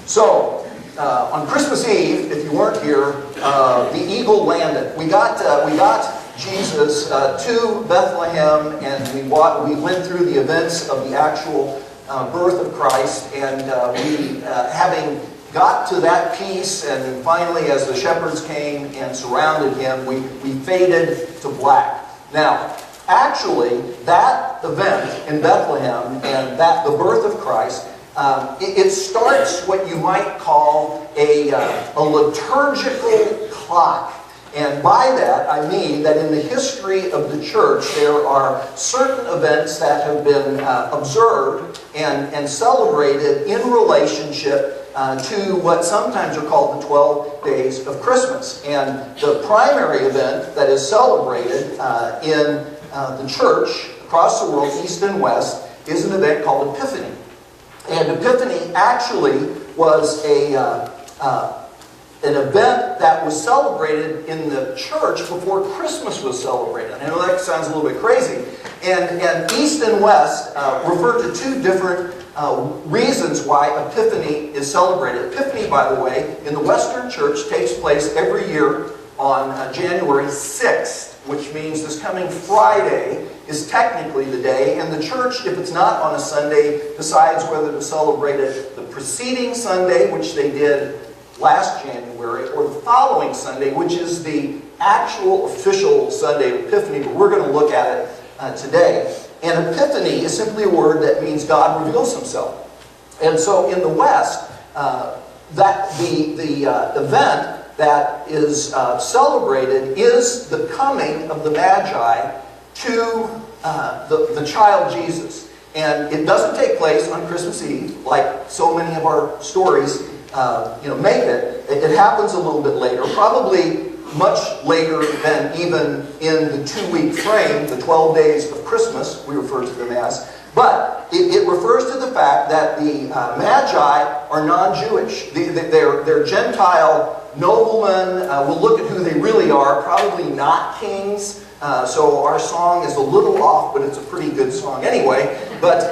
So, on Christmas Eve, if you weren't here, the eagle landed. We got Jesus to Bethlehem, and we went through the events of the actual birth of Christ, and we, having got to that piece, and finally as the shepherds came and surrounded him, we faded to black. Now, actually, that event in Bethlehem and the birth of Christ, it starts what you might call a liturgical clock. And by that, I mean that in the history of the church, there are certain events that have been observed and celebrated in relationship to what sometimes are called the 12 days of Christmas. And the primary event that is celebrated in the church across the world, east and west, is an event called Epiphany. And Epiphany actually was an event that was celebrated in the church before Christmas was celebrated. I know that sounds a little bit crazy. And East and West refer to two different reasons why Epiphany is celebrated. Epiphany, by the way, in the Western church takes place every year on January 6th, which means this coming Friday is technically the day, and the church, if it's not on a Sunday, decides whether to celebrate it the preceding Sunday, which they did last January, or the following Sunday, which is the actual official Sunday of Epiphany, but we're going to look at it today. And Epiphany is simply a word that means God reveals himself. And so in the West, the event that is celebrated is the coming of the Magi to the child Jesus. And it doesn't take place on Christmas Eve, like so many of our stories make it. It happens a little bit later, probably much later than even in the 2-week frame, the 12 days of Christmas, we refer to them as. But it refers to the fact that the Magi are non-Jewish. They're Gentile noblemen. We'll look at who they really are, probably not kings. So our song is a little off, but it's a pretty good song anyway. But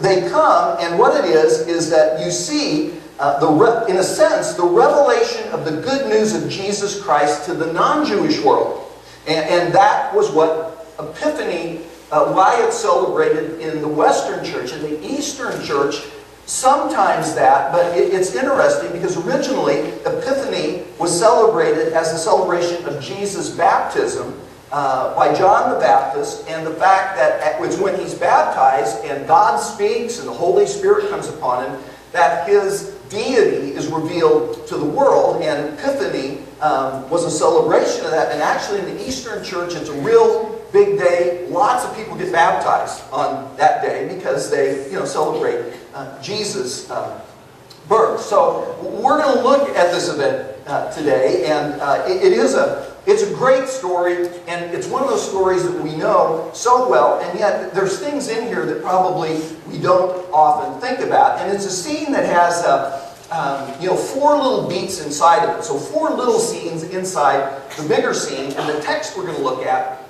they come, and what it is that you see, in a sense, the revelation of the good news of Jesus Christ to the non-Jewish world. And that was what Epiphany, why it's celebrated in the Western church. In the Eastern church, sometimes that, but it's interesting because originally Epiphany was celebrated as a celebration of Jesus' baptism by John the Baptist, and the fact that it's when he's baptized and God speaks and the Holy Spirit comes upon him, that his deity is revealed to the world, and Epiphany was a celebration of that. And actually in the Eastern church, it's a real big day. Lots of people get baptized on that day because they celebrate Jesus' birth. So we're going to look at this event today, and it's a great story, and it's one of those stories that we know so well, and yet there's things in here that probably we don't often think about. And it's a scene that has 4 little beats inside of it. So 4 little scenes inside the bigger scene, and the text we're going to look at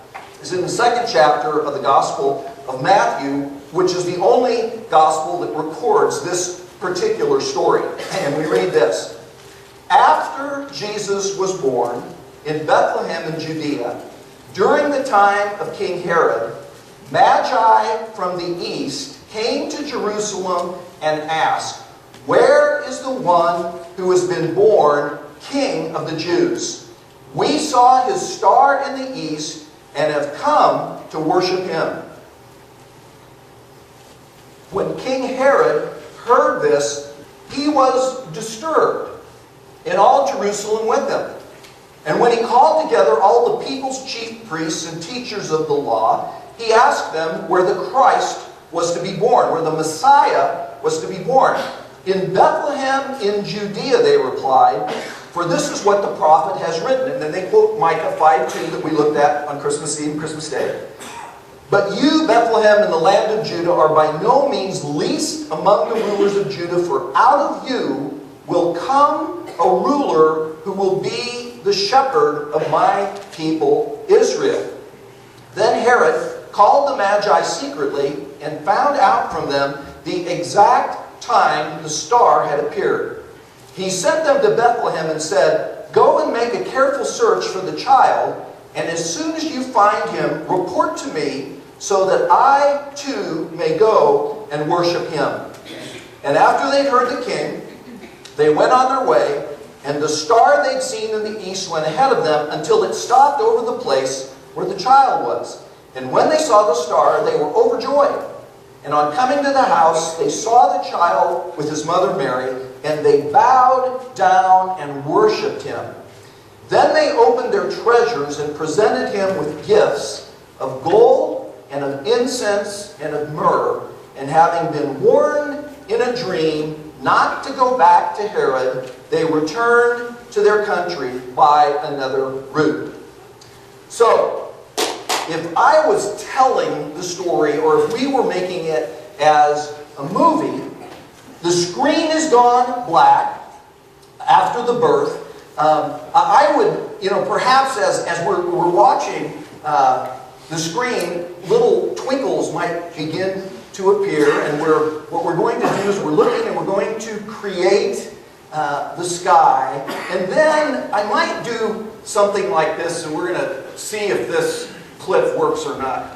is in the 2nd chapter of the Gospel of Matthew, which is the only gospel that records this particular story. And we read this. After Jesus was born in Bethlehem in Judea, during the time of King Herod, Magi from the east came to Jerusalem and asked, "Where is the one who has been born King of the Jews? We saw his star in the east and have come to worship him." When King Herod heard this, he was disturbed, and all Jerusalem with him. And when he called together all the people's chief priests and teachers of the law, he asked them where the Christ was to be born, where the Messiah was to be born. "In Bethlehem in Judea," they replied, "for this is what the prophet has written." And then they quote Micah 5:2 that we looked at on Christmas Eve and Christmas Day. "But you, Bethlehem, in the land of Judah, are by no means least among the rulers of Judah, for out of you will come a ruler who will be the shepherd of my people Israel." Then Herod called the Magi secretly and found out from them the exact time the star had appeared. He sent them to Bethlehem and said, "Go and make a careful search for the child, and as soon as you find him, report to me, so that I too may go and worship him." And after they'd heard the king, they went on their way, and the star they'd seen in the east went ahead of them until it stopped over the place where the child was. And when they saw the star, they were overjoyed. And on coming to the house, they saw the child with his mother Mary, and they bowed down and worshipped him. Then they opened their treasures and presented him with gifts of gold and of incense and of myrrh. And having been warned in a dream not to go back to Herod, they returned to their country by another route. So, if I was telling the story, or if we were making it as a movie, the screen is gone black after the birth. I would, perhaps as we're watching the screen, little twinkles might begin to appear, and what we're going to do is we're looking and we're going to create the sky, and then I might do something like this, and we're going to see if this clip works or not.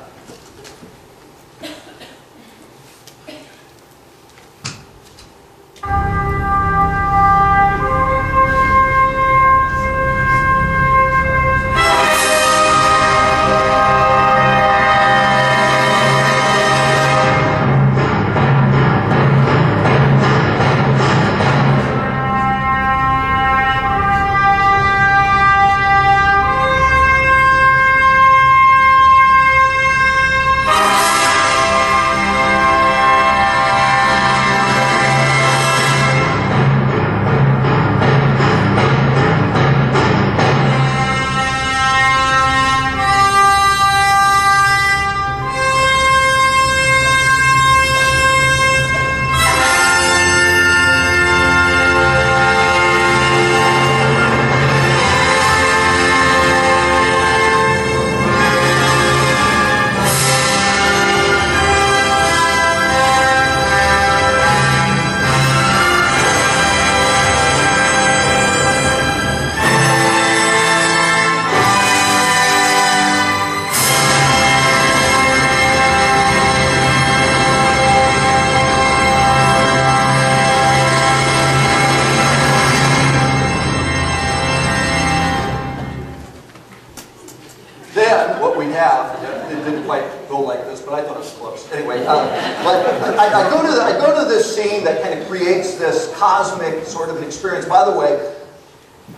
It didn't quite go like this, but I thought it was close. Anyway, but I go to this scene that kind of creates this cosmic sort of an experience. By the way,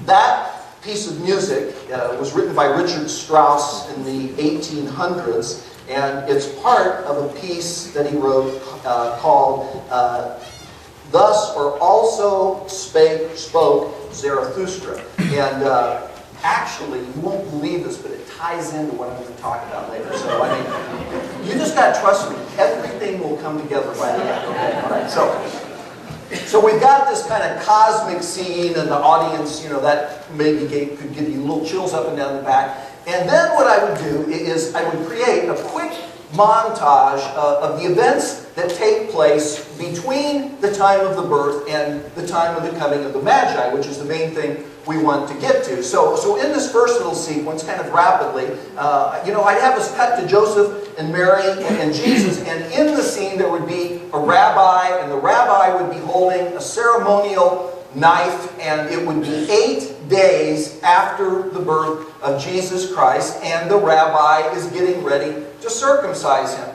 that piece of music was written by Richard Strauss in the 1800s, and it's part of a piece that he wrote called "Thus or Also Spoke Zarathustra." And actually, you won't believe this, but it ties into what I'm going to talk about later. So, I mean, you just got to trust me. Everything will come together by the end. Okay? All right. So we've got this kind of cosmic scene, and the audience, that maybe could give you little chills up and down the back. And then what I would do is I would create a quick montage of the events that take place between the time of the birth and the time of the coming of the Magi, which is the main thing we want to get to. So in this first little sequence, kind of rapidly, I'd have us cut to Joseph and Mary and Jesus, and in the scene there would be a rabbi, and the rabbi would be holding a ceremonial knife, and it would be 8 days after the birth of Jesus Christ, and the rabbi is getting ready to circumcise him.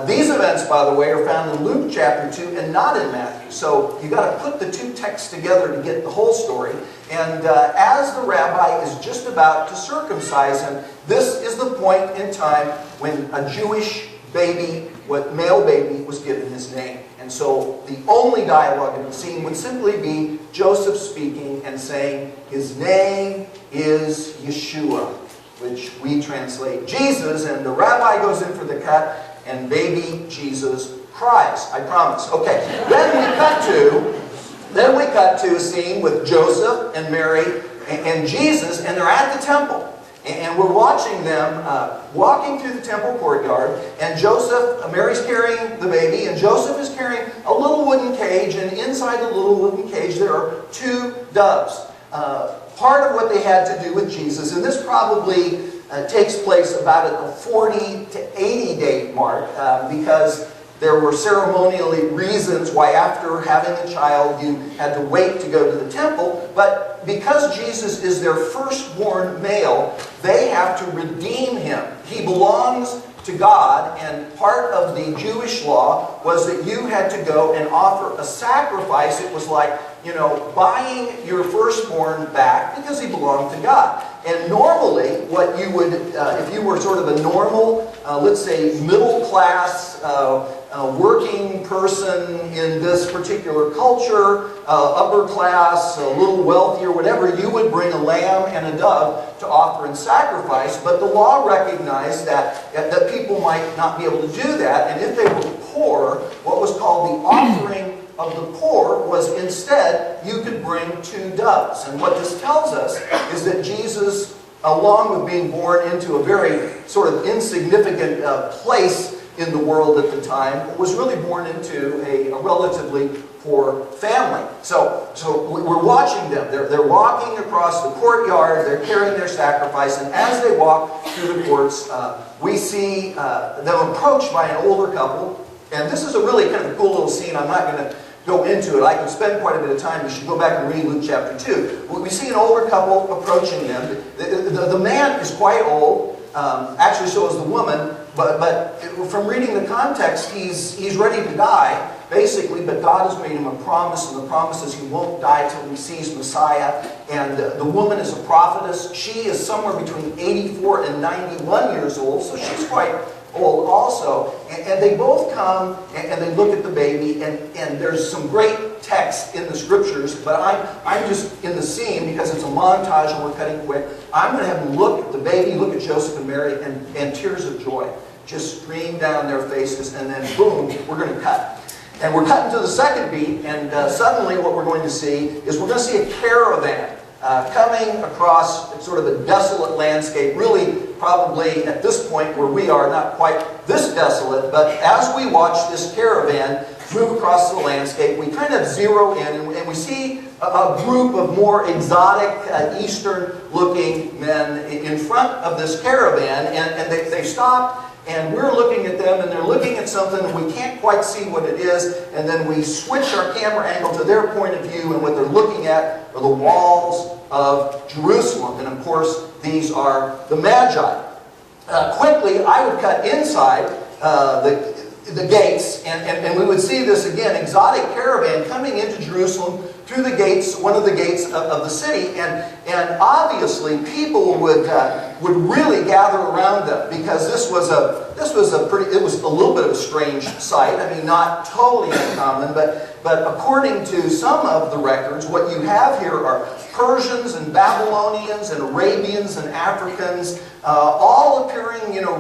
These events, by the way, are found in Luke chapter 2 and not in Matthew. So you've got to put the two texts together to get the whole story. And as the rabbi is just about to circumcise him, this is the point in time when a Jewish baby, male baby, was given his name. And so the only dialogue in the scene would simply be Joseph speaking and saying, "His name is Yeshua," which we translate Jesus, and the rabbi goes in for the cut, and baby Jesus cries. I promise. Okay. Then we cut to a scene with Joseph and Mary and Jesus, and they're at the temple. And we're watching them walking through the temple courtyard, and Mary's carrying the baby, and Joseph is carrying a little wooden cage, and inside the little wooden cage there are 2 doves. Part of what they had to do with Jesus, and this probably takes place about at the 40 to 80 day mark, because there were ceremonially reasons why after having a child you had to wait to go to the temple. But because Jesus is their firstborn male, they have to redeem him. He belongs to God, and part of the Jewish law was that you had to go and offer a sacrifice. It was like, buying your firstborn back because he belonged to God. And normally, what you would, if you were sort of a normal, let's say middle class, working person in this particular culture, upper class, a little wealthier, whatever, you would bring a lamb and a dove to offer in sacrifice. But the law recognized that people might not be able to do that. And if they were poor, what was called the offering of the poor was instead you could bring 2 doves. And what this tells us is that Jesus, along with being born into a very sort of insignificant place in the world at the time, was really born into a relatively poor family. So we're watching them. They're walking across the courtyard. They're carrying their sacrifice. And as they walk through the courts, we see them approached by an older couple. And this is a really kind of a cool little scene. I'm not going to go into it. I can spend quite a bit of time. You should go back and read Luke chapter 2. We see an older couple approaching them. The man is quite old. Actually, so is the woman. But from reading the context, he's ready to die, basically. But God has made him a promise, and the promise is he won't die till he sees Messiah. And the woman is a prophetess. She is somewhere between 84 and 91 years old, so she's quite old also. And they both come and they look at the baby, and there's some great text in the scriptures, but I'm just in the scene because it's a montage and we're cutting quick. I'm going to have them look at the baby, look at Joseph and Mary, and tears of joy just stream down their faces, and then boom, we're going to cut. And we're cutting to the second beat, and suddenly what we're going to see is we're going to see a caravan coming across sort of a desolate landscape, really probably at this point where we are not quite this desolate, but as we watch this caravan move across the landscape, we kind of zero in and we see a group of more exotic, Eastern-looking men in front of this caravan, and they stop. And we're looking at them, and they're looking at something, and we can't quite see what it is. And then we switch our camera angle to their point of view, and what they're looking at are the walls of Jerusalem. And of course, these are the Magi. Quickly, I would cut inside the gates, and we would see this, again, exotic caravan coming into Jerusalem through the gates, one of the gates of the city, and obviously people would really gather around them, because it was a little bit of a strange sight. I mean, not totally uncommon, but according to some of the records, what you have here are Persians and Babylonians and Arabians and Africans, all appearing,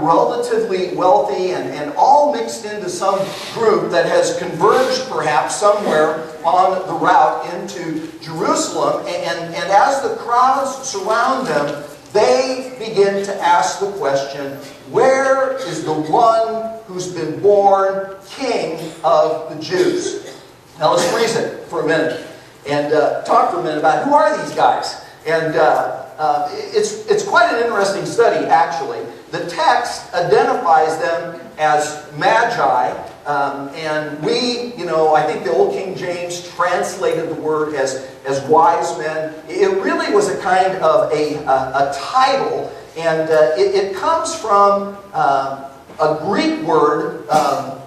relatively wealthy, and all mixed into some group that has converged perhaps somewhere on the route into Jerusalem. And as the crowds surround them, they begin to ask the question, where is the one who's been born King of the Jews? Now let's freeze it for a minute and talk for a minute about who are these guys. And it's quite an interesting study, actually. The text identifies them as Magi, and we, I think the Old King James translated the word as wise men. It really was a kind of a title, and it comes from a Greek word,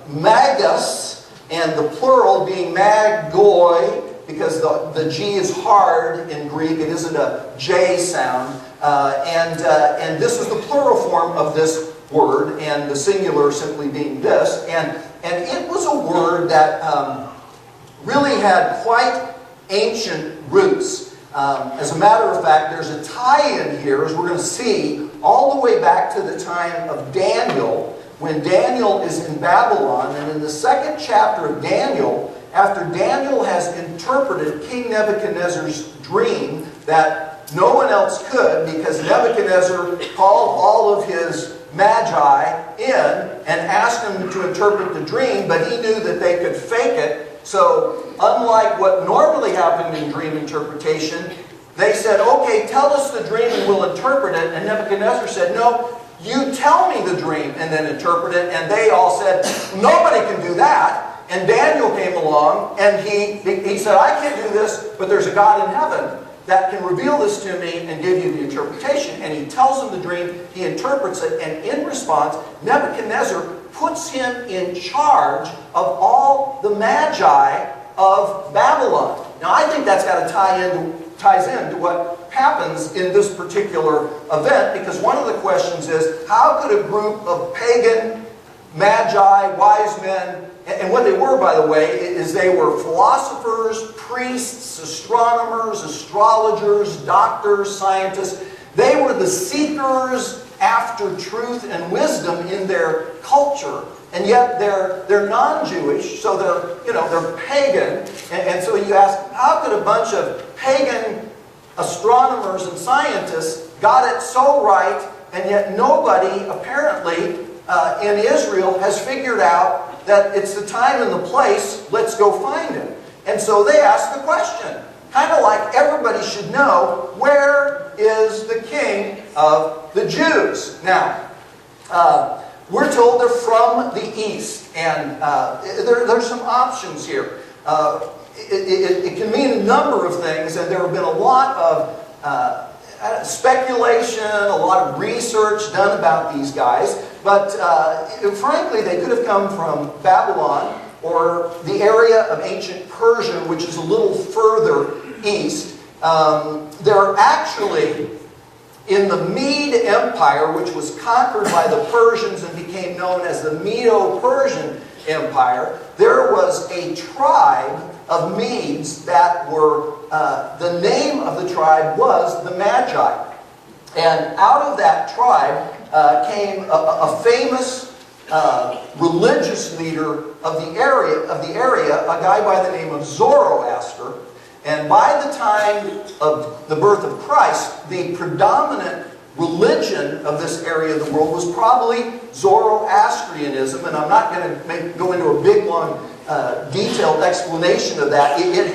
magus, and the plural being magoi, because the G is hard in Greek. It isn't a J sound. And this is the plural form of this word, and the singular simply being this. And it was a word that really had quite ancient roots. As a matter of fact, there's a tie-in here, as we're going to see, all the way back to the time of Daniel, when Daniel is in Babylon. And in the second chapter of Daniel, after Daniel has interpreted King Nebuchadnezzar's dream that no one else could, because Nebuchadnezzar called all of his magi in and asked them to interpret the dream, but he knew that they could fake it. So unlike what normally happened in dream interpretation, they said, okay, tell us the dream and we'll interpret it. And Nebuchadnezzar said, no, you tell me the dream and then interpret it. And they all said, nobody can do that. And Daniel came along and he said, I can't do this, but there's a God in heaven that can reveal this to me and give you the interpretation. And he tells him the dream, he interprets it, and in response, Nebuchadnezzar puts him in charge of all the magi of Babylon. Now I think that's got to ties into what happens in this particular event, because one of the questions is, how could a group of pagan magi, wise men, and what they were, by the way, is they were philosophers, priests, astronomers, astrologers, doctors, scientists. They were the seekers after truth and wisdom in their culture, and yet they're non-Jewish, so they're pagan. And so you ask, how could a bunch of pagan astronomers and scientists got it so right, and yet nobody apparently in Israel has figured out that it's the time and the place, let's go find him. And so they ask the question, kind of like everybody should know, where is the king of the Jews? Now, we're told they're from the east, and there's some options here. It can mean a number of things, and there have been a lot of speculation, a lot of research done about these guys, but frankly, they could have come from Babylon or the area of ancient Persia, which is a little further east. They're actually in the Mede Empire, which was conquered by the Persians and became known as the Medo-Persian Empire. There was a tribe of Medes that were, the name of the tribe was the Magi. And out of that tribe came a famous religious leader of the area, a guy by the name of Zoroaster. And by the time of the birth of Christ, the predominant religion of this area of the world was probably Zoroastrianism. And I'm not going to go into a big, long, detailed explanation of that. It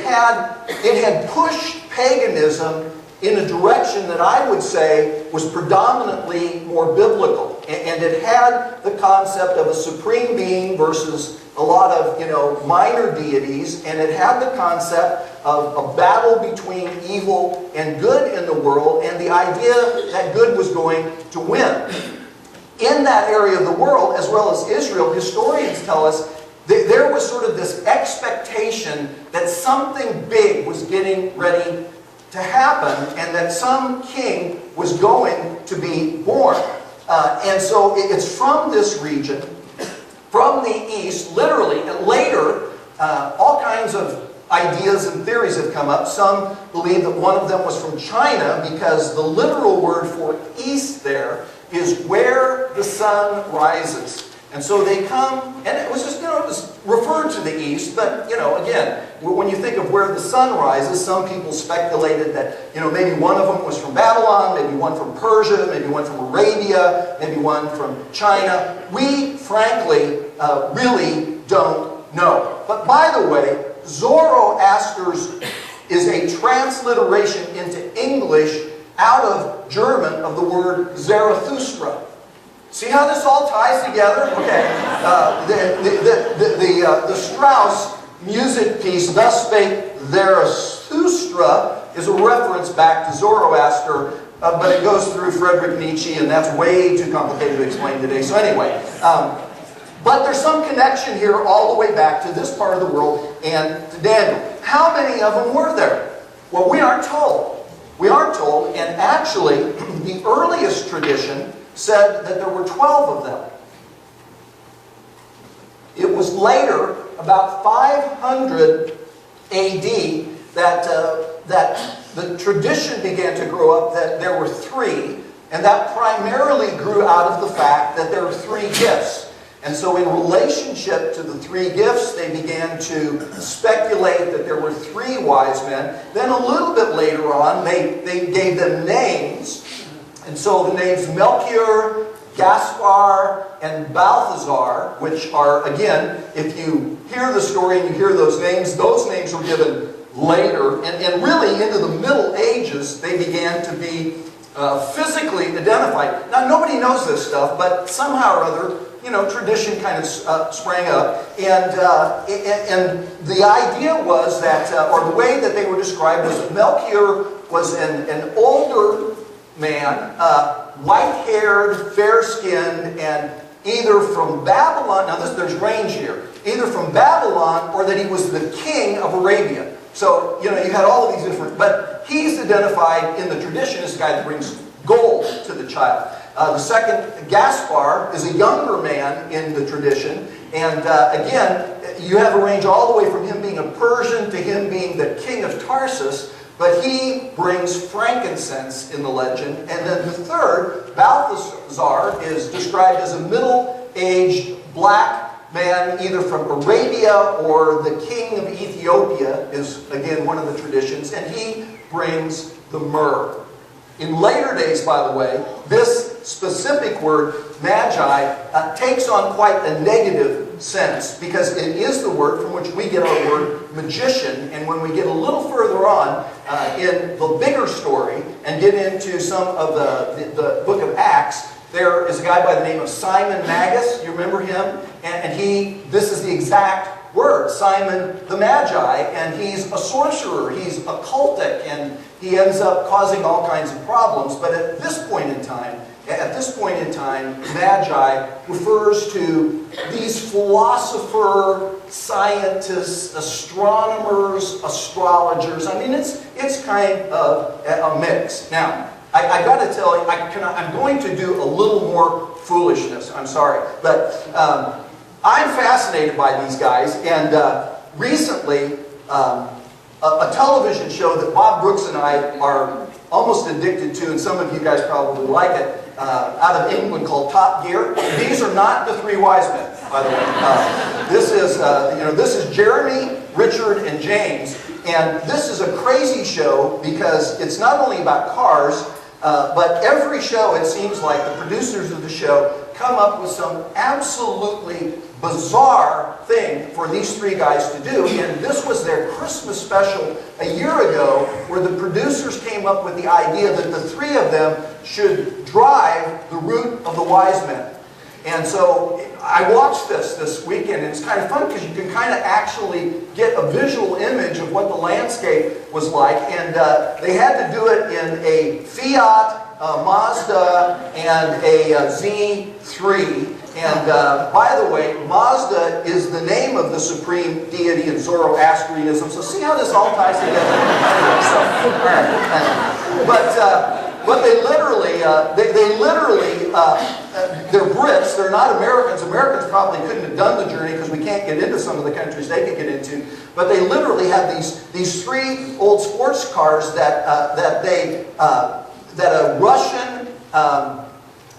had pushed paganism in a direction that I would say was predominantly more biblical. And it had the concept of a supreme being versus a lot of, minor deities. And it had the concept of a battle between evil and good in the world, and the idea that good was going to win. In that area of the world, as well as Israel, historians tell us that there was sort of this expectation that something big was getting ready to happen, and that some king was going to be born. And so it's from this region, from the east, literally, and later, all kinds of ideas and theories have come up. Some believe that one of them was from China, because the literal word for east there is where the sun rises. And so they come, and it was just, it was referred to the east, but, again, when you think of where the sun rises, some people speculated that, maybe one of them was from Babylon, maybe one from Persia, maybe one from Arabia, maybe one from China. We, frankly, really don't know. But by the way, Zoroaster's is a transliteration into English out of German of the word Zarathustra. See how this all ties together? Okay. The Strauss music piece, Thus Spake Zarathustra, is a reference back to Zoroaster, but it goes through Friedrich Nietzsche, and that's way too complicated to explain today. So anyway, but there's some connection here all the way back to this part of the world and to Daniel. How many of them were there? Well, we aren't told. We aren't told, and actually, the earliest tradition said that there were 12 of them. It was later, about 500 AD, that the tradition began to grow up that there were 3, and that primarily grew out of the fact that there were 3 gifts. And so in relationship to the three gifts, they began to speculate that there were three wise men. Then a little bit later on, they gave them names. And so the names Melchior, Gaspar, and Balthazar, which are, again, if you hear the story and you hear those names were given later. And really into the Middle Ages, they began to be physically identified. Now, nobody knows this stuff, but somehow or other, tradition kind of sprang up. And the idea was that, or the way that they were described was that Melchior was an older man, white-haired, fair-skinned, and either from Babylon, now there's range here, either from Babylon or that he was the king of Arabia. So, you had all of these different, but he's identified in the tradition as the guy that brings gold to the child. The second, Gaspar, is a younger man in the tradition. And again, you have a range all the way from him being a Persian to him being the king of Tarsus. But he brings frankincense in the legend. And then the third, Balthazar, is described as a middle-aged black man, either from Arabia or the king of Ethiopia, is again one of the traditions. And he brings the myrrh. In later days, by the way, this specific word, magi, takes on quite a negative sense because it is the word from which we get our word magician. And when we get a little further on in the bigger story and get into some of the book of Acts, there is a guy by the name of Simon Magus. You remember him? And this is the exact word, Simon the Magi, and he's a sorcerer, he's occultic, and he ends up causing all kinds of problems. But at this point in time, Magi refers to these philosopher, scientists, astronomers, astrologers. I mean, it's kind of a mix. Now, I got to tell you, I'm going to do a little more foolishness. I'm sorry, but I'm fascinated by these guys. And recently, a television show that Bob Brooks and I are almost addicted to, and some of you guys probably like it, out of England called Top Gear. These are not the three wise men, by the way. This is Jeremy, Richard, and James, and this is a crazy show because it's not only about cars, but every show, it seems like, the producers of the show come up with some absolutely bizarre thing for these three guys to do. And this was their Christmas special a year ago, where the producers came up with the idea that the three of them should drive the route of the wise men. And so I watched this weekend, and it's kind of fun because you can kind of actually get a visual image of what the landscape was like. And they had to do it in a Fiat, Mazda, and a Z3. And by the way, Mazda is the name of the supreme deity in Zoroastrianism. So see how this all ties together. But they literally, they're Brits. They're not Americans. Americans probably couldn't have done the journey because we can't get into some of the countries they could get into. But they literally have these three old sports cars that a Russian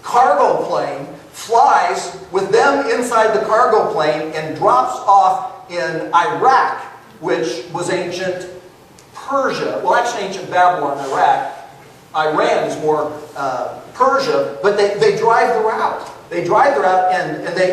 cargo plane flies with them inside the cargo plane and drops off in Iraq, which was ancient Persia. Well, actually ancient Babylon, Iraq. Iran is more Persia, but they drive the route. They drive the route, and they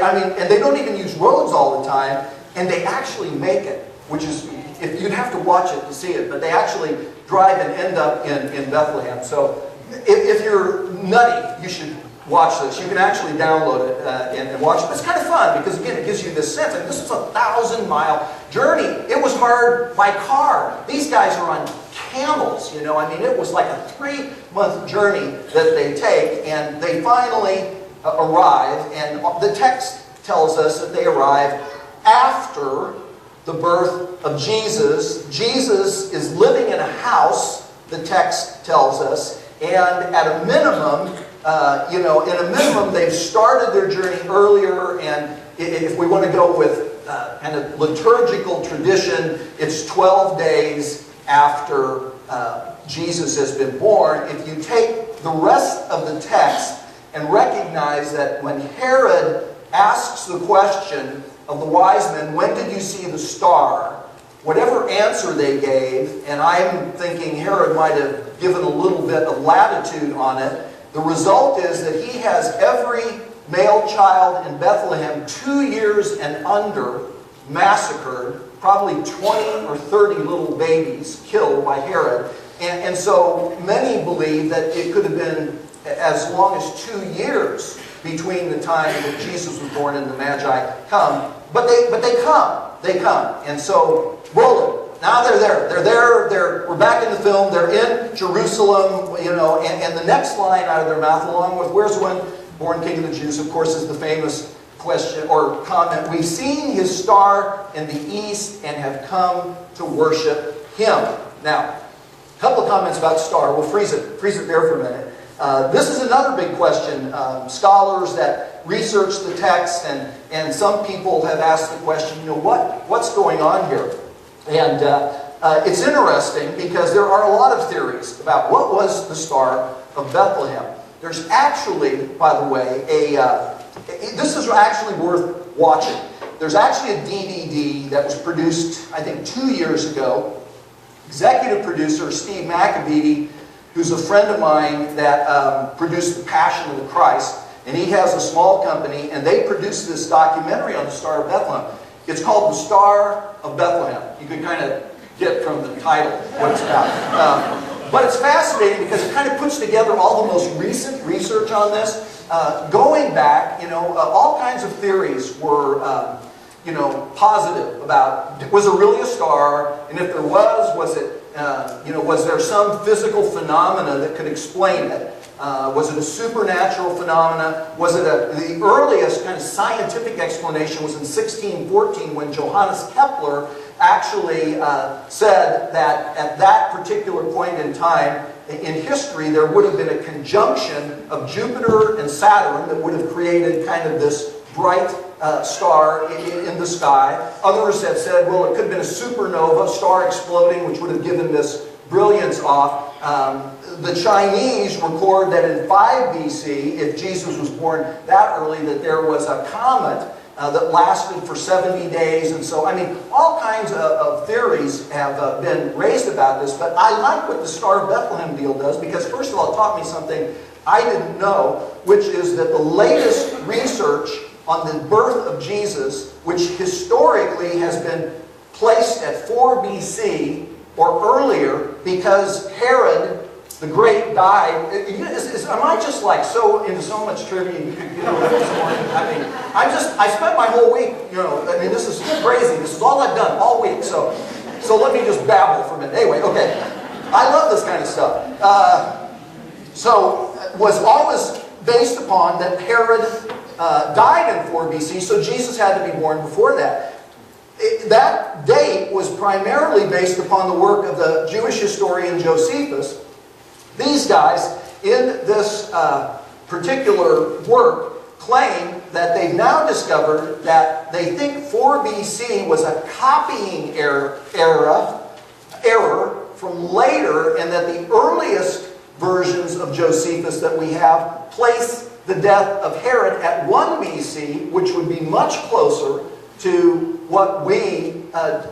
don't even use roads all the time, and they actually make it, which is, if you'd have to watch it to see it, but they actually drive and end up in Bethlehem. So if you're nutty, you should watch this. You can actually download it and watch it. But it's kind of fun because, again, it gives you this sense. And this is a 1,000-mile journey. It was hard by car. These guys are on camels, you know. I mean, it was like a 3-month journey that they take, and they finally arrive. And the text tells us that they arrive after the birth of Jesus. Jesus is living in a house, the text tells us, and at a minimum, they've started their journey earlier, and if we want to go with kind of liturgical tradition, it's 12 days after Jesus has been born. If you take the rest of the text and recognize that when Herod asks the question of the wise men, when did you see the star? Whatever answer they gave, and I'm thinking Herod might have given a little bit of latitude on it, the result is that he has every male child in Bethlehem 2 years and under massacred, probably 20 or 30 little babies killed by Herod. And so many believe that it could have been as long as 2 years between the time that Jesus was born and the Magi come. But they come. They come. And so, roll it. Now they're there. They're there. We're back in the film. They're in Jerusalem, you know, and the next line out of their mouth, along with, where's the one born King of the Jews, of course, is the famous question or comment, we've seen his star in the east and have come to worship him. Now, a couple of comments about star. We'll freeze it there for a minute. This is another big question. Scholars that research the text and some people have asked the question, you know, what's going on here? And it's interesting because there are a lot of theories about what was the Star of Bethlehem. There's actually, by the way, this is actually worth watching. There's actually a DVD that was produced, I think, 2 years ago. Executive producer Steve McAbeedy, who's a friend of mine that produced The Passion of the Christ, and he has a small company, and they produced this documentary on the Star of Bethlehem. It's called The Star of Bethlehem. You can kind of get from the title what it's about. But it's fascinating because it kind of puts together all the most recent research on this. Going back, you know, all kinds of theories were, you know, positive about, was it really a star? And if there was it, you know, was there some physical phenomena that could explain it? Was it a supernatural phenomena? Was it the earliest kind of scientific explanation was in 1614 when Johannes Kepler actually said that at that particular point in time in history there would have been a conjunction of Jupiter and Saturn that would have created kind of this bright star in the sky. Others have said, well, it could have been a supernova, star exploding, which would have given this brilliance off. The Chinese record that in 5 BC, if Jesus was born that early, that there was a comet that lasted for 70 days. And so, I mean, all kinds of theories have been raised about this, but I like what the Star of Bethlehem deal does because, first of all, it taught me something I didn't know, which is that the latest research on the birth of Jesus, which historically has been placed at 4 BC or earlier because Herod the Great died. Am I just like so into so much trivia you could get away this morning? I mean, I spent my whole week, you know, I mean, this is crazy. This is all I've done all week. So let me just babble for a minute. Anyway, okay. I love this kind of stuff. So was always based upon that Herod died in 4 BC, so Jesus had to be born before that. That date was primarily based upon the work of the Jewish historian Josephus. These guys, in this particular work, claim that they've now discovered that they think 4 BC was a copying error from later, and that the earliest versions of Josephus that we have place the death of Herod at 1 BC, which would be much closer to what we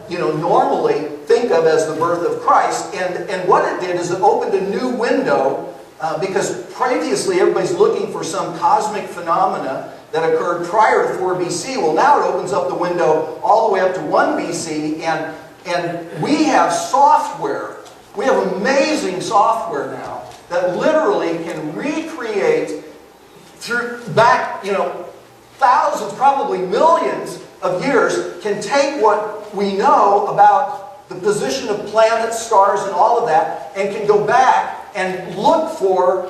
normally think of as the birth of Christ. And what it did is it opened a new window because previously everybody's looking for some cosmic phenomena that occurred prior to 4 BC. Well, now it opens up the window all the way up to 1 BC, and we have software. We have amazing software now that literally can recreate back, thousands, probably millions of years, can take what we know about the position of planets, stars, and all of that, and can go back and look for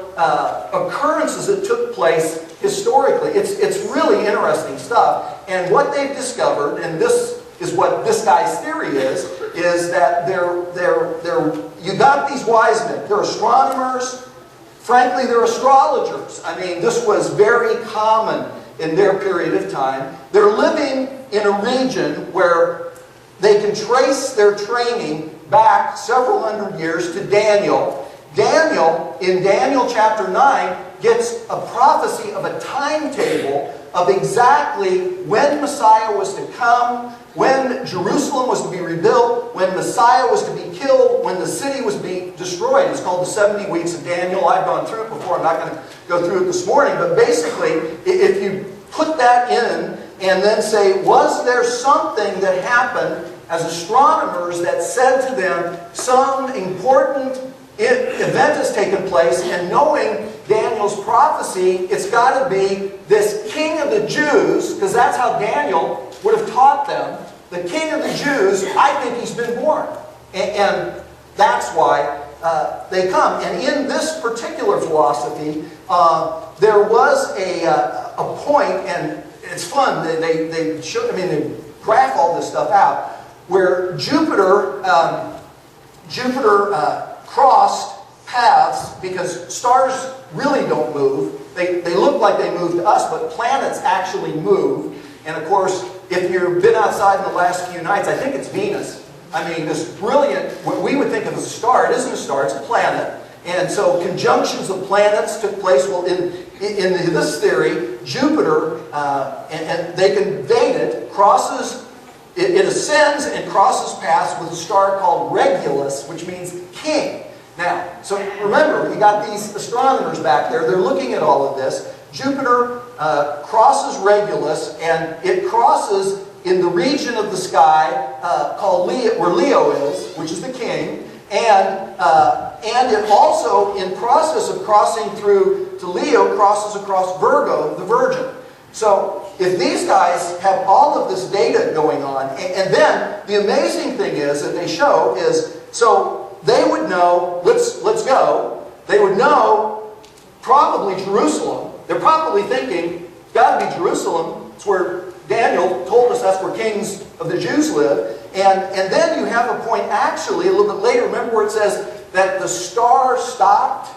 occurrences that took place historically. It's really interesting stuff. And what they've discovered, and this is what this guy's theory is that you got these wise men. They're astronomers. Frankly, they're astrologers. I mean, this was very common in their period of time. They're living in a region where they can trace their training back several hundred years to Daniel. Daniel, in Daniel chapter 9, gets a prophecy of a timetable of exactly when Messiah was to come, when Jerusalem was to be rebuilt, when Messiah was to be killed, when the city was to be destroyed. It's called the 70 weeks of Daniel. I've gone through it before. I'm not going to go through it this morning. But basically, if you put that in and then say, was there something that happened as astronomers that said to them, some important event has taken place, and knowing Daniel's prophecy, it's got to be this king of the Jews, because that's how Daniel would have taught them. The king of the Jews, I think he's been born. And that's why they come. And in this particular philosophy, there was a point, and it's fun. They show, they graph all this stuff out, where Jupiter crossed paths, because stars really don't move. They look like they move to us, but planets actually move. And of course, if you've been outside in the last few nights, I think it's Venus. This brilliant, what we would think of as a star, it isn't a star, it's a planet. And so conjunctions of planets took place. Well, in this theory, Jupiter, and they can date it, crosses, it ascends and crosses paths with a star called Regulus, which means king. Now, so remember, you got these astronomers back there, they're looking at all of this. Jupiter crosses Regulus, and it crosses in the region of the sky called Leo, where Leo is, which is the king, and it also, in process of crossing through to Leo, crosses across Virgo, the Virgin. So, if these guys have all of this data going on, and then the amazing thing is that they show is, so they would know, let's go, they would know probably Jerusalem. They're probably thinking, it's got to be Jerusalem. It's where Daniel told us that's where kings of the Jews live. And then you have a point actually, a little bit later, remember where it says that the star stopped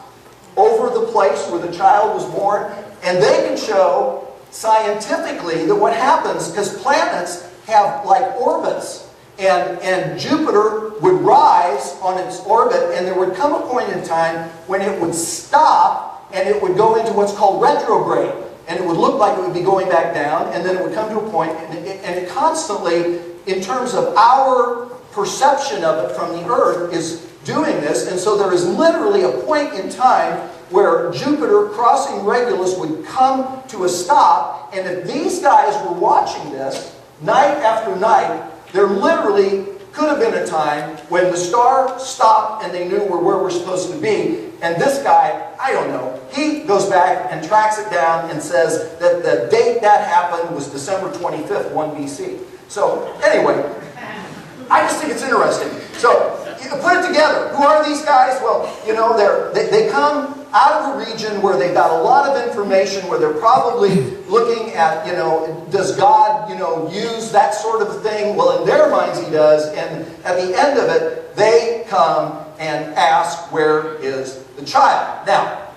over the place where the child was born. And they can show scientifically that what happens, because planets have like orbits. And Jupiter would rise on its orbit, and there would come a point in time when it would stop, and it would go into what's called retrograde. And it would look like it would be going back down, and then it would come to a point, and it constantly, in terms of our perception of it from the Earth, is doing this. And so there is literally a point in time where Jupiter crossing Regulus would come to a stop. And if these guys were watching this night after night, there literally could have been a time when the star stopped and they knew where we're supposed to be. And this guy, I don't know, he goes back and tracks it down and says that the date that happened was December 25th, 1 BC. So, anyway, I just think it's interesting. So, you can put it together. Who are these guys? Well, they come out of a region where they've got a lot of information, where they're probably looking at, does God, use that sort of a thing? Well, in their minds he does. And at the end of it, they come and ask, where is the child? Now,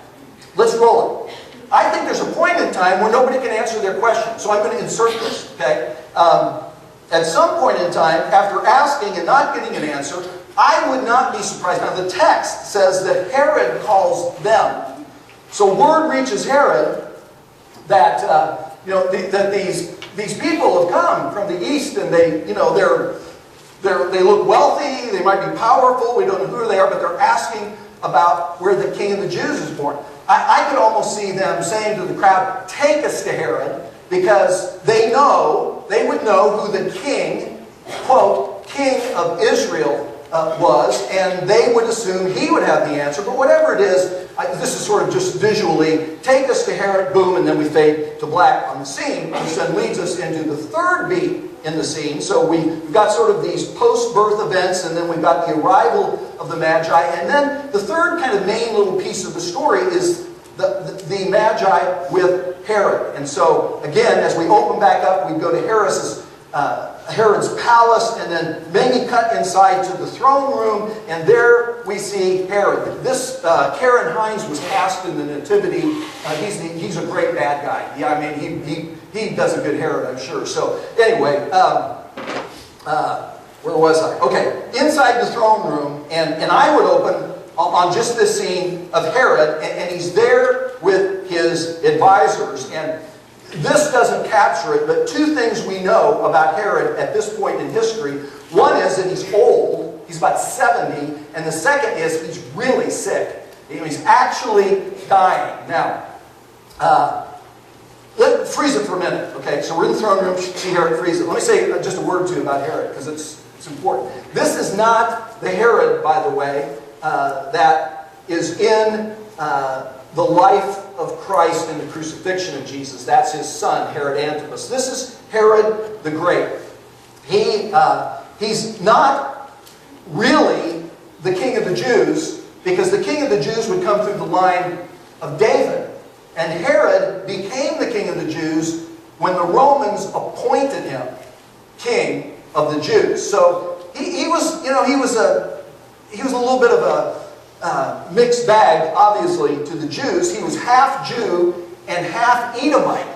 let's roll it. I think there's a point in time where nobody can answer their question. So I'm going to insert this, okay? At some point in time, after asking and not getting an answer, I would not be surprised. Now, the text says that Herod calls them. So word reaches Herod that that these people have come from the east, and they look wealthy, they might be powerful, we don't know who they are, but they're asking about where the king of the Jews is born. I could almost see them saying to the crowd, take us to Herod, because they would know who the king, quote, king of Israel was, and they would assume he would have the answer. But whatever it is, this is sort of just visually, take us to Herod, boom, and then we fade to black on the scene, which then leads us into the third beat in the scene. So we've got sort of these post-birth events, and then we've got the arrival of the Magi, and then the third kind of main little piece of the story is the Magi with Herod. And so, again, as we open back up, we go to Herod's palace, and then maybe cut inside to the throne room, and there we see Herod. This Karen Hines was cast in the Nativity. He's a great bad guy. Yeah, I mean, he does a good Herod, I'm sure. So anyway, where was I? Okay, inside the throne room, and I would open on just this scene of Herod, and he's there with his advisors, and this doesn't capture it, but two things we know about Herod at this point in history. One is that he's old, he's about 70, and the second is he's really sick. He's actually dying. Now, let's freeze it for a minute, okay? So we're in the throne room, see Herod, freeze it. Let me say just a word or two about Herod, because it's important. This is not the Herod, by the way, that is in the life of Christ and the crucifixion of Jesus. That's his son, Herod Antipas. This is Herod the Great. He's not really the king of the Jews, because the king of the Jews would come through the line of David. And Herod became the king of the Jews when the Romans appointed him king of the Jews. So he was a little bit of a mixed bag, obviously, to the Jews. He was half Jew and half Edomite.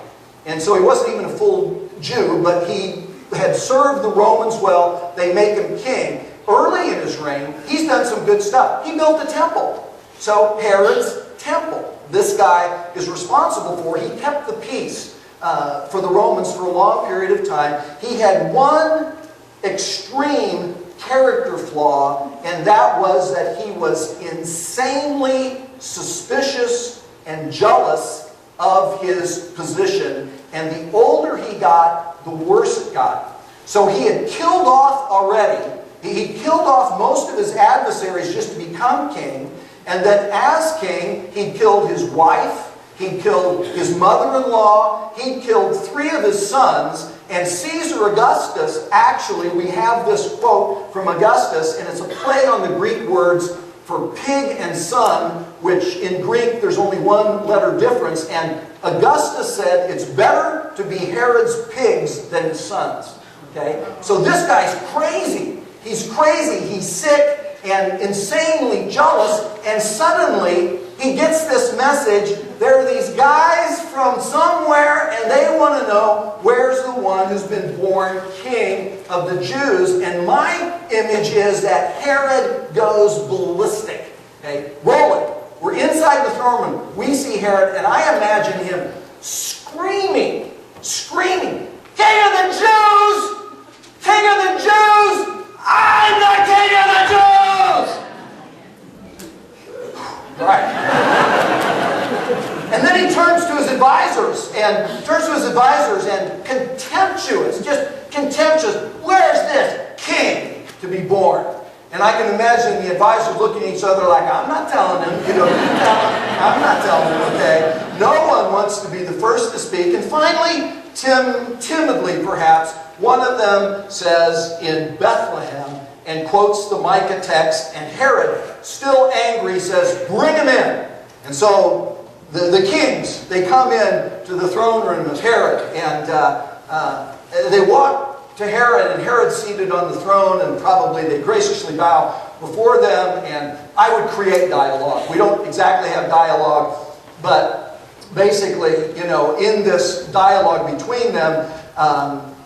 And so he wasn't even a full Jew, but he had served the Romans well. They make him king. Early in his reign, he's done some good stuff. He built the temple. So Herod's temple, this guy is responsible for. He kept the peace for the Romans for a long period of time. He had one extreme character flaw, and that was that he was insanely suspicious and jealous of his position. And the older he got, the worse it got. So he had killed off already. He killed off most of his adversaries just to become king. And then as king, he killed his wife. He killed his mother-in-law. He killed 3 of his sons. And Caesar Augustus, actually, we have this quote from Augustus, and it's a play on the Greek words for pig and son, which in Greek there's only one letter difference. And Augustus said it's better to be Herod's pigs than his sons. Okay? So this guy's crazy. He's crazy. He's sick and insanely jealous. And suddenly he gets this message. There are these guys from somewhere, and they want to know where's the one who's been born king of the Jews. And my image is that Herod goes ballistic. Okay? Roll it. We're inside the throne room. We see Herod, and I imagine him screaming, "King of the Jews! King of the Jews! I'm the king of the Jews!" Right. And then he turns to his advisors and contemptuous, just contemptuous. Where's this king to be born? And I can imagine the advisors looking at each other like, I'm not telling him, you I'm not telling him, okay? No one wants to be the first to speak. And finally, timidly perhaps, one of them says in Bethlehem and quotes the Micah text, and Herod, still angry, says, "Bring him in." And so the kings, they come in to the throne room of Herod, and they walk to Herod, and Herod's seated on the throne, and probably they graciously bow before them, and I would create dialogue. We don't exactly have dialogue, but basically, in this dialogue between them,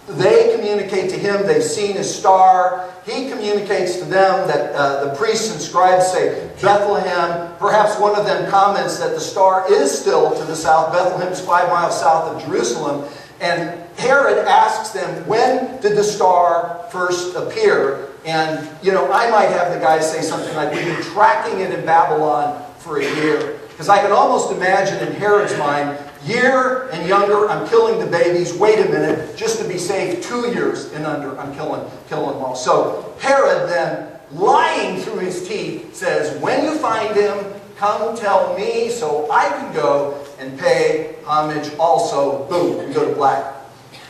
they communicate to him they've seen his star. He communicates to them that the priests and scribes say Bethlehem. Perhaps one of them comments that the star is still to the south. Bethlehem is 5 miles south of Jerusalem. And Herod asks them, when did the star first appear? And, I might have the guy say something like, we've been tracking it in Babylon for a year. Because I can almost imagine in Herod's mind, year and younger, I'm killing the babies. Wait a minute, just to be safe, 2 years and under, I'm killing them all. So Herod then, lying through his teeth, says, when you find him, come tell me so I can go and pay homage also. Boom, we go to black.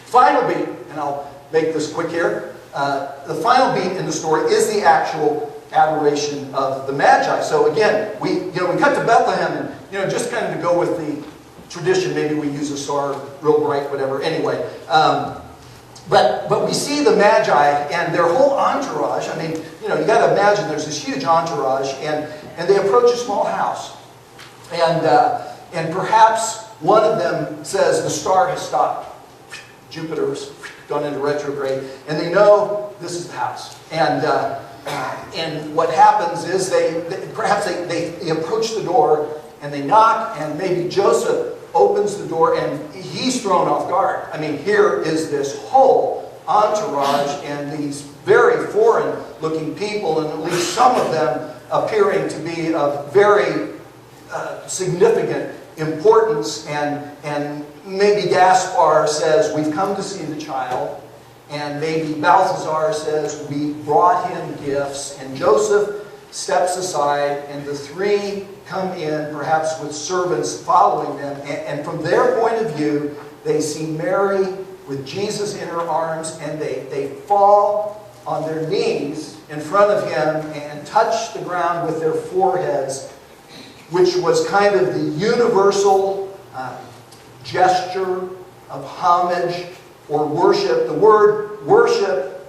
Final beat, and I'll make this quick here. The final beat in the story is the actual adoration of the Magi. So again, we cut to Bethlehem, and just kind of to go with the tradition, maybe we use a star real bright, whatever. Anyway, but we see the Magi and their whole entourage. I mean, you got to imagine there's this huge entourage, and they approach a small house, and perhaps one of them says the star has stopped. Jupiter's gone into retrograde, and they know this is the house. And what happens is they approach the door, and they knock, and maybe Joseph opens the door, and he's thrown off guard. I mean, here is this whole entourage and these very foreign-looking people, and at least some of them appearing to be of very significant importance. And maybe Gaspar says, "We've come to see the child." And maybe Balthazar says, "We brought him gifts." And Joseph steps aside, and the three come in, perhaps with servants following them. And from their point of view, they see Mary with Jesus in her arms, and they fall on their knees in front of him and touch the ground with their foreheads, which was kind of the universal gesture of homage or worship. The word worship,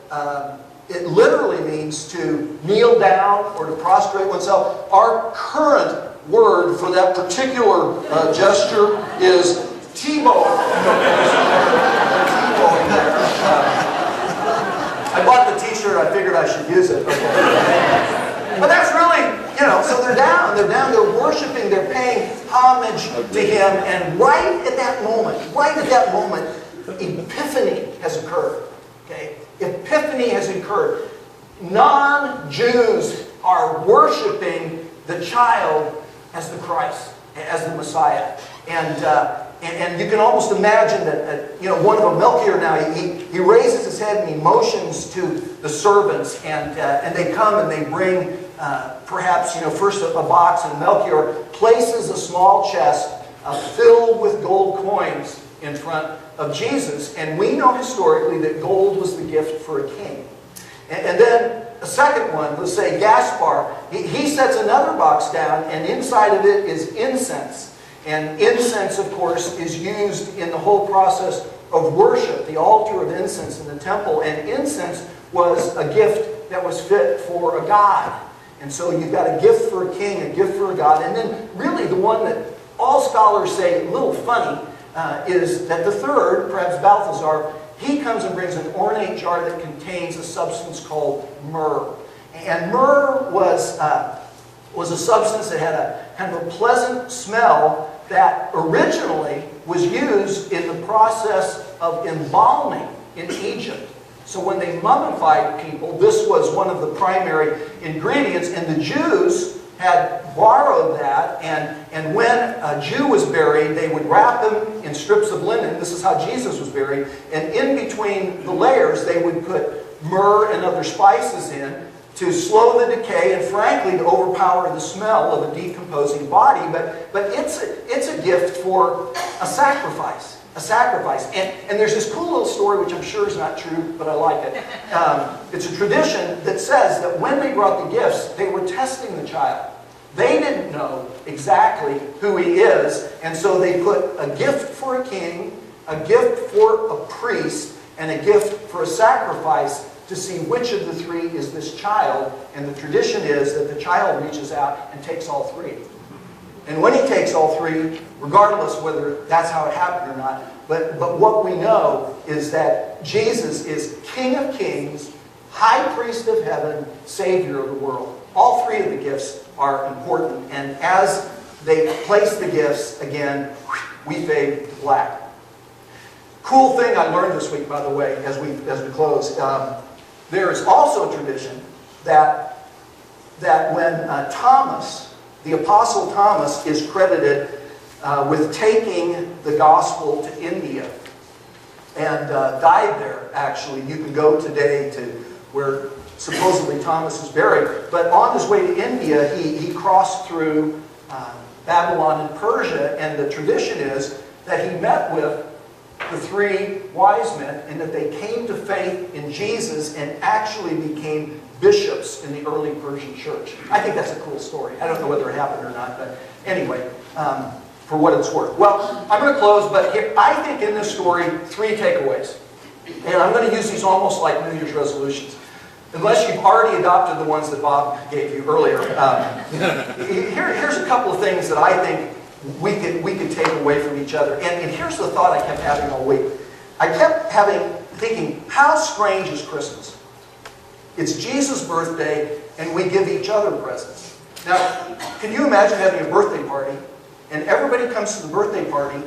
it literally means to kneel down or to prostrate oneself. Our current word for that particular gesture is T-bone. I bought the t-shirt, I figured I should use it. Okay. But that's really, so they're down, they're worshiping, they're paying homage to him, and right at that moment, Epiphany has occurred. Okay? Epiphany has occurred. Non-Jews are worshiping the child as the Christ, as the Messiah. And you can almost imagine that, one of them, Melchior now, he raises his head and he motions to the servants, and they come and they bring perhaps, first a box, and Melchior places a small chest filled with gold coins in front of Jesus. And we know historically that gold was the gift for a king. And then a second one, let's say Gaspar, he sets another box down, and inside of it is incense. And incense, of course, is used in the whole process of worship, the altar of incense in the temple. And incense was a gift that was fit for a god. And so you've got a gift for a king, a gift for a god. And then really the one that all scholars say, a little funny, is that the third, perhaps Balthazar, he comes and brings an ornate jar that contains a substance called myrrh. And myrrh was a substance that had a kind of a pleasant smell that originally was used in the process of embalming in Egypt. So when they mummified people, this was one of the primary ingredients, and the Jews had borrowed that, and when a Jew was buried, they would wrap him in strips of linen. This is how Jesus was buried. And in between the layers, they would put myrrh and other spices in to slow the decay and, frankly, to overpower the smell of a decomposing body. But it's a gift for a sacrifice. A sacrifice. And there's this cool little story, which I'm sure is not true, but I like it. It's a tradition that says that when they brought the gifts, they were testing the child. They didn't know exactly who he is, and so they put a gift for a king, a gift for a priest, and a gift for a sacrifice to see which of the three is this child. And the tradition is that the child reaches out and takes all three. And when he takes all three, regardless whether that's how it happened or not, but what we know is that Jesus is King of Kings, High Priest of Heaven, Savior of the world. All three of the gifts are important. And as they place the gifts, again, we fade to black. Cool thing I learned this week, by the way, as we close. There is also a tradition that when Thomas, the Apostle Thomas, is credited with taking the gospel to India and died there, actually. You can go today to where supposedly Thomas is buried. But on his way to India, he crossed through Babylon and Persia, and the tradition is that he met with the three wise men, and that they came to faith in Jesus and actually became bishops in the early Persian church. I think that's a cool story. I don't know whether it happened or not, but anyway, for what it's worth. Well, I'm going to close, but here, I think in this story, three takeaways. And I'm going to use these almost like New Year's resolutions. Unless you've already adopted the ones that Bob gave you earlier. Here's a couple of things that I think we could take away from each other. And here's the thought I kept having all week. I kept thinking, how strange is Christmas? It's Jesus' birthday, and we give each other presents. Now, can you imagine having a birthday party, and everybody comes to the birthday party,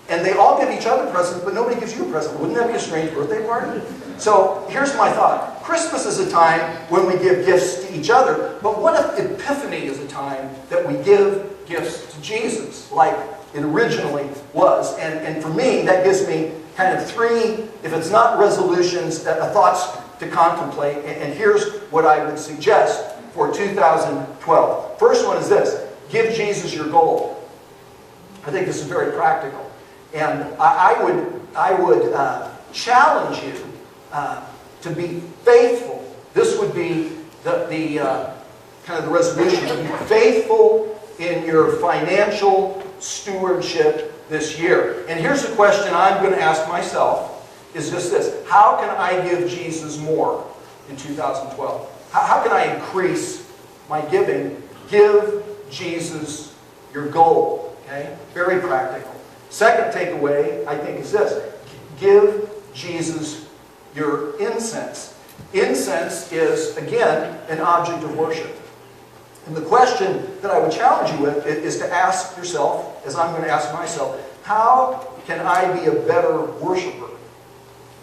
and they all give each other presents, but nobody gives you a present. Wouldn't that be a strange birthday party? So here's my thought. Christmas is a time when we give gifts to each other, but what if Epiphany is a time that we give gifts to Jesus, like it originally was? And for me, that gives me kind of three, if it's not resolutions, thoughts to contemplate. And here's what I would suggest for 2012. First one is this: give Jesus your goal. I think this is very practical. And I would challenge you to be faithful. This would be the kind of the resolution, to be faithful in your financial stewardship this year. And here's a question I'm going to ask myself, is just this: how can I give Jesus more in 2012? How can I increase my giving? Give Jesus your goal. Okay? Very practical. Second takeaway, I think, is this: give Jesus your incense. Incense is, again, an object of worship. And the question that I would challenge you with is to ask yourself, as I'm going to ask myself, how can I be a better worshiper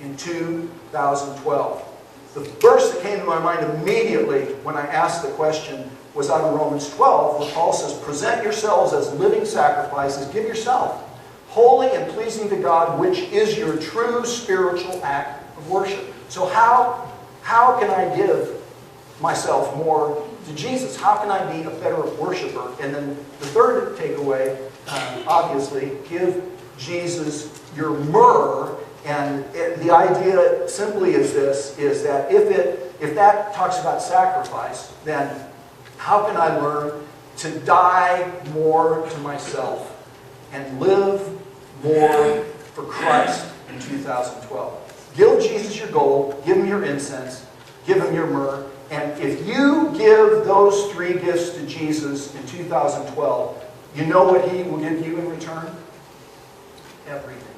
in 2012? The verse that came to my mind immediately when I asked the question was out of Romans 12, where Paul says, present yourselves as living sacrifices, give yourself holy and pleasing to God, which is your true spiritual act of worship. So how can I give myself more to Jesus? How can I be a better worshiper? And then the third takeaway, obviously, give Jesus your myrrh. And the idea simply is this, is that if that talks about sacrifice, then how can I learn to die more to myself and live more for Christ in 2012? Give Jesus your gold, give him your incense, give him your myrrh, and if you give those three gifts to Jesus in 2012, you know what he will give you in return? Everything.